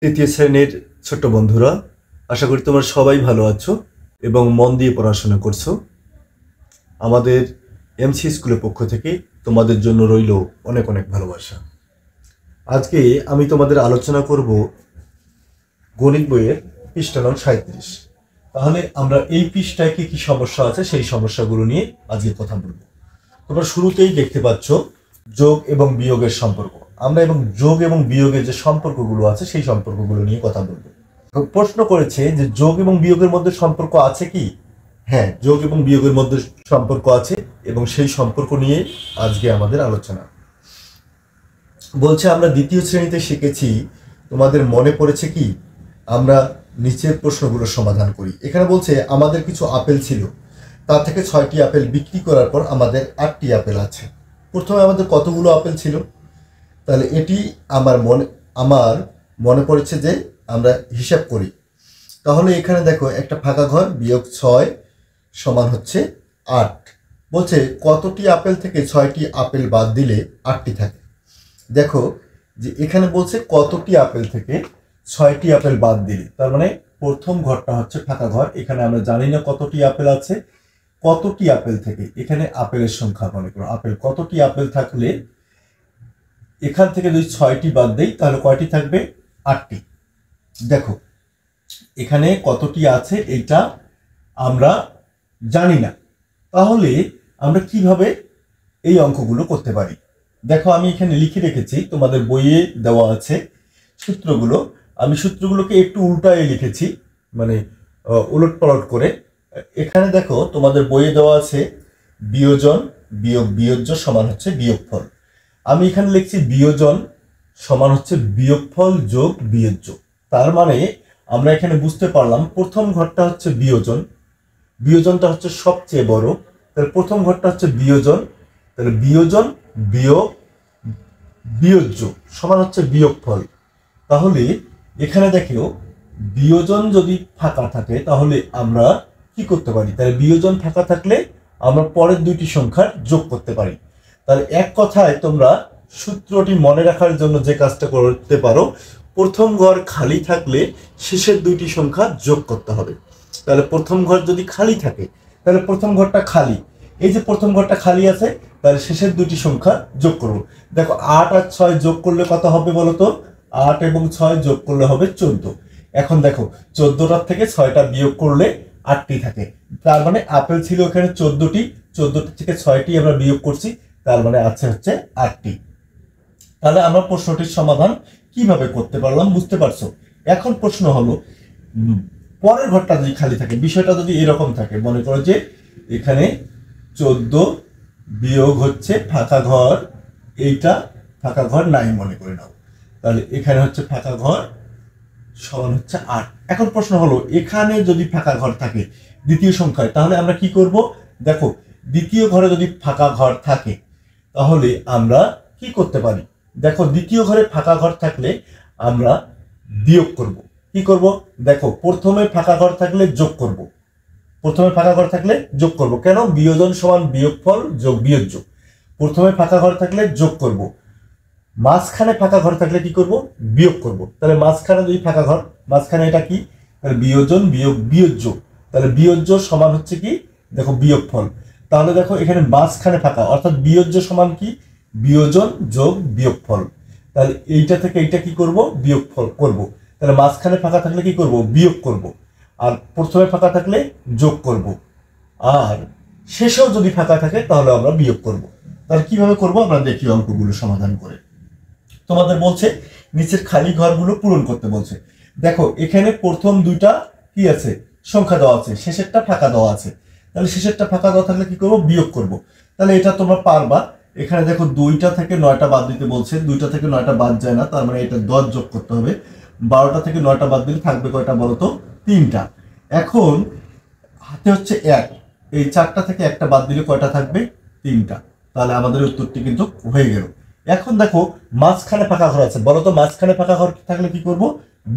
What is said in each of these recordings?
তৃতীয় শ্রেণীর ছোট্ট বন্ধুরা, আশা করি তোমরা সবাই ভালো আছো এবং মন দিয়ে পড়াশোনা করছো। আমাদের এমসি স্কুলের পক্ষ থেকে তোমাদের জন্য রইল অনেক অনেক ভালোবাসা। আজকে আমি তোমাদের আলোচনা করব গণিত বইয়ের পৃষ্ঠা নং 37। তাহলে আমরা এই পৃষ্ঠায় কি কি সমস্যা আছে সেই সমস্যাগুলো নিয়ে আজকে কথা বলবো। তোমরা শুরুতেই দেখতে পাচ্ছ যোগ এবং বিয়োগের সম্পর্ক। আমরা এবং যোগ এবং বিয়োগের যে সম্পর্কগুলো আছে সেই সম্পর্কগুলো নিয়ে কথা বলবো। প্রশ্ন করেছে যে যোগ এবং বিয়োগের মধ্যে সম্পর্ক আছে কি? হ্যাঁ, যোগ এবং বিয়োগের মধ্যে সম্পর্ক আছে এবং সেই সম্পর্ক নিয়ে আজকে আমাদের আলোচনা। বলছে আমরা দ্বিতীয় শ্রেণীতে শিখেছি, তোমাদের মনে পড়েছে কি? আমরা নিচের প্রশ্নগুলোর সমাধান করি। এখানে বলছে আমাদের কিছু আপেল ছিল, তার থেকে 6টি আপেল বিক্রি করার পর আমাদের 8টি আপেল আছে। প্রথমে আমাদের কতগুলো আপেল ছিল? তাহলে এটি আমার মনে পড়েছে যে আমরা হিসাব করি। তাহলে এখানে দেখো একটা ফাঁকা ঘর, বিয়োগ 6 সমান হচ্ছে 8। বলছে কতটি আপেল থেকে 6টি আপেল বাদ দিলে 8টি থাকে। দেখো যে এখানে বলছে কতটি আপেল থেকে 6টি আপেল বাদ দিলে, তার মানে প্রথম ঘরটা হচ্ছে ফাঁকা ঘর। এখানে আমরা জানি না কতটি আপেল আছে। কতটি আপেল থেকে, এখানে আপেলের সংখ্যা মনে করো, আপেল কতটি আপেল থাকলে এখান থেকে যদি 6টি বাদ দেই তাহলে কয়টি থাকবে? 8টি। দেখো এখানে কতটি আছে এইটা আমরা জানি না, তাহলে আমরা কিভাবে এই অঙ্কগুলো করতে পারি? দেখো আমি এখানে লিখে রেখেছি, তোমাদের বইয়ে দেওয়া আছে সূত্রগুলো। আমি সূত্রগুলোকে একটু উল্টায়ে লিখেছি, মানে উলট পালট করে। এখানে দেখো তোমাদের বইয়ে দেওয়া আছে বিয়োজন বিয়োগ বিয়োজ্য সমান হচ্ছে বিয়োগফল। আমি এখানে লিখছি বিয়োজন সমান হচ্ছে বিয়োগফল যোগ বিয়োজ্য। তার মানে আমরা এখানে বুঝতে পারলাম প্রথম ঘরটা হচ্ছে বিয়োজন, বিয়োজনটা হচ্ছে সবচেয়ে বড়। তাহলে প্রথম ঘরটা হচ্ছে বিয়োজন, তাহলে বিয়োজন বিয়োগ বিয়োজ্য সমান হচ্ছে বিয়োগফল। তাহলে এখানে দেখো বিয়োজন যদি ফাঁকা থাকে তাহলে আমরা কি করতে পারি? তাহলে বিয়োজন ফাঁকা থাকলে আমরা পরের দুইটি সংখ্যার যোগ করতে পারি। তাহলে এক কথায় তোমরা সূত্রটি মনে রাখার জন্য যে কাজটা করতে পারো, প্রথম ঘর খালি থাকলে শেষের দুইটি সংখ্যা যোগ করতে হবে। তাহলে প্রথম ঘর যদি খালি থাকে তাহলে প্রথম ঘরটা খালি, এই যে প্রথম ঘরটা খালি আছে, তাহলে শেষের দুইটি সংখ্যা যোগ করব। দেখো 8 আর 6 যোগ করলে কত হবে বলো তো? 8 এবং 6 যোগ করলে হবে 14। এখন দেখো 14টার থেকে 6টা বিয়োগ করলে 8টি থাকে। তার মানে আপেল ছিল এখানে 14টি, 14টি থেকে 6টি আমরা বিয়োগ করছি, তার মানে আছে হচ্ছে 8টি। তাহলে আমরা প্রশ্নটির সমাধান কিভাবে করতে পারলাম বুঝতে পারছো? এখন প্রশ্ন হলো পরের ঘরটা যদি খালি থাকে, বিষয়টা যদি এরকম থাকে, মনে করো যে এখানে 14 বিয়োগ হচ্ছে ফাঁকা ঘর, এইটা ফাঁকা ঘর নাই মনে করে নাও। তাহলে এখানে হচ্ছে ফাঁকা ঘর সমান হচ্ছে 8। এখন প্রশ্ন হলো এখানে যদি ফাঁকা ঘর থাকে দ্বিতীয় সংখ্যায়, তাহলে আমরা কি করব? দেখো দ্বিতীয় ঘরে যদি ফাঁকা ঘর থাকে তাহলে আমরা কি করতে পারি? দেখো দ্বিতীয় ঘরে ফাঁকা ঘর থাকলে আমরা বিয়োগ করব। কি করব? দেখো প্রথমে ফাঁকা ঘর থাকলে যোগ করব, প্রথমে ফাঁকা ঘর থাকলে যোগ করব। কেন? বিয়োজন সমান বিয়োগফল যোগ বিয়োজ্য। প্রথমে ফাঁকা ঘর থাকলে যোগ করব, মাঝখানে ফাঁকা ঘর থাকলে কি করব? বিয়োগ করব। তাহলে মাঝখানে যদি ফাঁকা ঘর, মাঝখানে এটা কি? তাহলে বিয়োজন বিয়োগ বিয়োজ্য, তাহলে বিয়োজ্য সমান হচ্ছে কি? দেখো বিয়োগফল। তাহলে দেখো এখানে মাঝখানে ফাঁকা, অর্থাৎ বিয়োজ্য সমান কি? বিয়োজন যোগ বিয়োগফল। তাহলে এইটা থেকে এইটা কি করব? বিয়োগফল করব। তাহলে মাঝখানে ফাঁকা থাকলে কি করব? বিয়োগ করব। আর প্রথমে ফাঁকা থাকলে যোগ করব, আর শেষেও যদি ফাঁকা থাকে তাহলে আমরা বিয়োগ করব। তাহলে কিভাবে করব আমরা দেখি অঙ্কগুলো সমাধান করে। তোমাদের বলছে নিচের খালি ঘরগুলো পূরণ করতে বলছে। দেখো এখানে প্রথম দুইটা কি আছে? সংখ্যা দেওয়া আছে, শেষেরটা ফাঁকা দেওয়া আছে। তাহলে শেষেরটা ফাঁকা দেওয়া থাকলে কি করব? বিয়োগ করব। তাহলে এটা তোমরা পারবা। এখানে দেখো 2টা থেকে 9টা বাদ দিতে বলছে, 2টা থেকে 9টা বাদ যায় না, তার মানে এটা 10 যোগ করতে হবে। 12টা থেকে 9টা বাদ দিলে থাকবে কয়টা বলো তো? 3টা। এখন হাতে হচ্ছে 1, এই 4টা থেকে একটা বাদ দিলে কয়টা থাকবে? 3টা। তাহলে আমাদের উত্তরটি কিন্তু হয়ে গেল। এখন দেখো মাঝখানে ফাঁকা ঘর আছে, বলো তো মাঝখানে ফাঁকা ঘর থাকলে কি করব?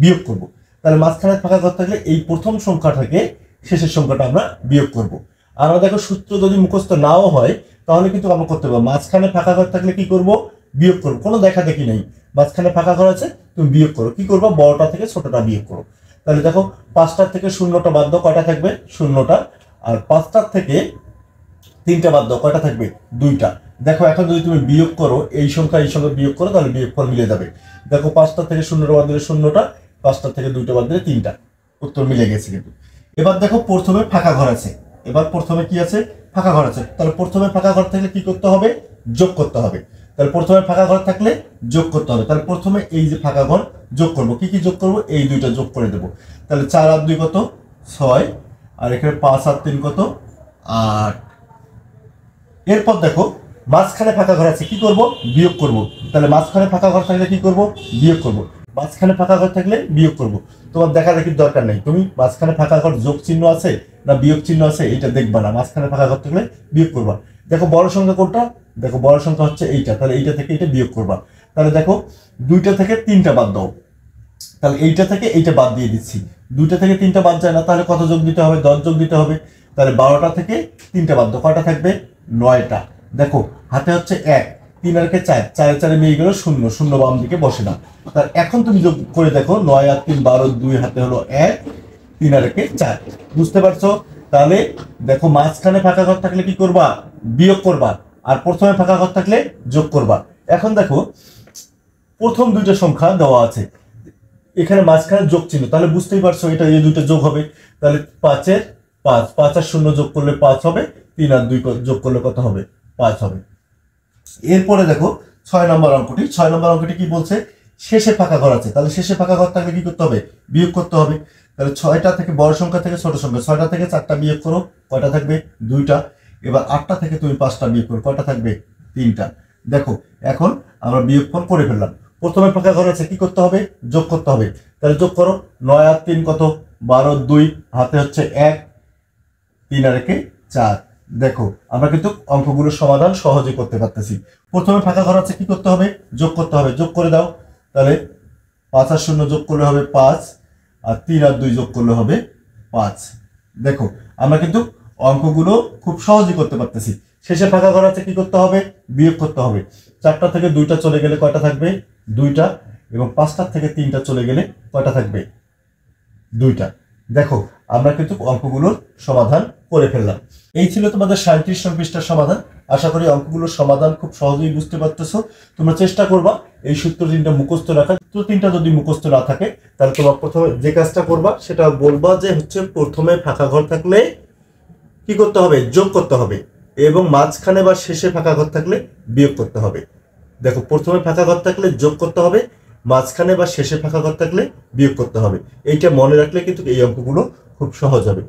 বিয়োগ করব। তাহলে মাঝখানে ফাঁকা ঘর থাকলে এই প্রথম সংখ্যা থেকে শেষের সংখ্যাটা আমরা বিয়োগ করব। আমরা দেখো সূত্র যদি মুখস্থ নাও হয় তাহলে কিন্তু আমরা করতে পারবো। মাঝখানে ফাঁকা ঘর থাকলে কি করব? বিয়োগ করবো, কোনো দেখা দেখি নেই, মাঝখানে ফাঁকা ঘর আছে, তুমি বিয়োগ করো। কি করবো? বড়টা থেকে ছোটটা বিয়োগ করো। তাহলে দেখো 5টার থেকে শূন্যটা বাদ দাও, কয়টা থাকবে? শূন্যটা। আর 5টার থেকে 3টা বাদ দাও, কয়টা থাকবে? 2টা। দেখো এখন যদি তুমি বিয়োগ করো, এই সংখ্যা বিয়োগ করো, তাহলে বিয়োগফল মিলে যাবে। দেখো 5টা থেকে শূন্যটা বাদ দিলে শূন্যটা, 5টা থেকে 2টা বাদ দিলে 3টা, উত্তর মিলে গেছে কিন্তু। এবার দেখো প্রথমে ফাঁকা ঘর আছে, এবার প্রথমে কি আছে? ফাঁকা ঘর আছে। তাহলে প্রথমে ফাঁকা ঘর থাকলে কি করতে হবে? যোগ করতে হবে। তাহলে প্রথমে ফাঁকা ঘর থাকলে যোগ করতে হবে। তাহলে প্রথমে এই যে ফাঁকা ঘর যোগ করবো, কি কি যোগ করবো? এই দুইটা যোগ করে দেবো। তাহলে 4 আর 2 কত? 6। আর এখানে 5 আর 3 কত? 8। এরপর দেখো মাঝখানে ফাঁকা ঘর আছে, কি করব? বিয়োগ করব। তাহলে মাঝখানে ফাঁকা ঘর থাকলে কি করব? বিয়োগ করব। মাঝখানে ফাঁকা ঘর থাকলে বিয়োগ করব। তোমার দেখা দেখির দরকার নেই, তুমি মাঝখানে ফাঁকা ঘর যোগ চিহ্ন আছে না বিয়োগ চিহ্ন আছে এটা দেখবা না, মাঝখানে ফাঁকা ঘর থাকলে বিয়োগ করবা। দেখো বড় সংখ্যা কোনটা? দেখো বড় সংখ্যা হচ্ছে এইটা, তাহলে এইটা থেকে এটা বিয়োগ করবা। তাহলে দেখো 2টা থেকে 3টা বাদ দাও, তাহলে এইটা থেকে এইটা বাদ দিয়ে দিচ্ছি। 2টা থেকে 3টা বাদ যায় না, তাহলে কত যোগ দিতে হবে? 10 যোগ দিতে হবে। তাহলে 12টা থেকে 3টা বাদ দাও, কয়টা থাকবে? 9টা। দেখো হাতে হচ্ছে 1, 3 আর 4, 4 4 মিলে গেল 0, 0 বাম দিকে বসে না। তার এখন তুমি যোগ করে দেখো, 9 আর 3 12, 2 হাতে হলো 1, 3 আর 4। বুঝতে পারছো? তাহলে দেখো মাঝখানে ফাঁকা ঘর থাকলে কি করবা? বিয়োগ করবা। আর প্রথমে ফাঁকা ঘর থাকলে যোগ করবা। এখন দেখো প্রথম দুইটা সংখ্যা দেওয়া আছে, এখানে মাঝখানে যোগ চিহ্ন, তাহলে বুঝতেই পারছো এটা এই দুটো যোগ হবে। তাহলে 5 এর 5, 5 আর 0 যোগ করলে 5 হবে, 3 আর 2 যোগ করলে কত হবে? 5 হবে। এরপরে দেখো 6 নম্বর অঙ্কটি, 6 নম্বর অঙ্কটি কি বলছে? শেষে ফাঁকা ঘর আছে, তাহলে শেষে ফাঁকা ঘর থাকলে কি করতে হবে? বিয়োগ করতে হবে। তাহলে 6টা থেকে বড় সংখ্যা থেকে ছোট সংখ্যা, 6টা থেকে 4টা বিয়োগ করো, কয়টা থাকবে? 2টা। এবার 8টা থেকে তুমি 5টা বিয়োগ করো, কয়টা থাকবে? 3টা। দেখো এখন আমরা বিয়োগফল করে ফেললাম। প্রথমে ফাঁকা ঘর আছে, কি করতে হবে? যোগ করতে হবে। তাহলে যোগ করো, 9 আর 3 কত? 12, 2 হাতে হচ্ছে 1, 3 আর 4। দেখো আমরা কিন্তু অঙ্কগুলোর সমাধান সহজে করতে পারতেছি। প্রথমে ফাঁকা ঘর আছে, কি করতে হবে? যোগ করতে হবে। যোগ করে দাও, তাহলে 5 আর 0 যোগ করলে হবে 5, আর 3 আর 2 যোগ করলে হবে 5। দেখো আমরা কিন্তু অঙ্কগুলো খুব সহজেই করতে পারতেছি। শেষে ফাঁকা ঘর আছে, কি করতে হবে? বিয়োগ করতে হবে। 4টা থেকে 2টা চলে গেলে কয়টা থাকবে? 2টা। এবং 5টার থেকে 3টা চলে গেলে কয়টা থাকবে? 2টা। দেখো আমরা কিন্তু অঙ্কগুলোর সমাধান করে ফেললাম। এই ছিল তোমাদের 37 নং পৃষ্ঠার সমাধান। আশা করি অঙ্কগুলোর সমাধান খুব সহজেই বুঝতে পারতেছো। তোমরা চেষ্টা করবা এই সূত্র 3টা মুখস্থ রাখা। সূত্র 3টা যদি মুখস্থ না থাকে, তাহলে তোমার প্রথমে যে কাজটা করবা সেটা বলবা যে হচ্ছে প্রথমে ফাঁকা ঘর থাকলে কি করতে হবে? যোগ করতে হবে। এবং মাঝখানে বা শেষে ফাঁকা ঘর থাকলে বিয়োগ করতে হবে। দেখো প্রথমে ফাঁকা ঘর থাকলে যোগ করতে হবে, মাঝখানে বা শেষে ফাঁকা ঘর থাকলে বিয়োগ করতে হবে। এইটা মনে রাখলে কিন্তু এই অঙ্কগুলো খুব সহজ হবে।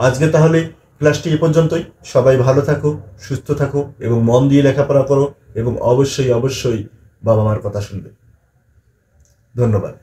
আজকে তাহলে ক্লাসটি এ পর্যন্তই। সবাই ভালো থাকো, সুস্থ থাকো এবং মন দিয়ে লেখাপড়া করো, এবং অবশ্যই অবশ্যই বাবা মার কথা শুনবে। ধন্যবাদ।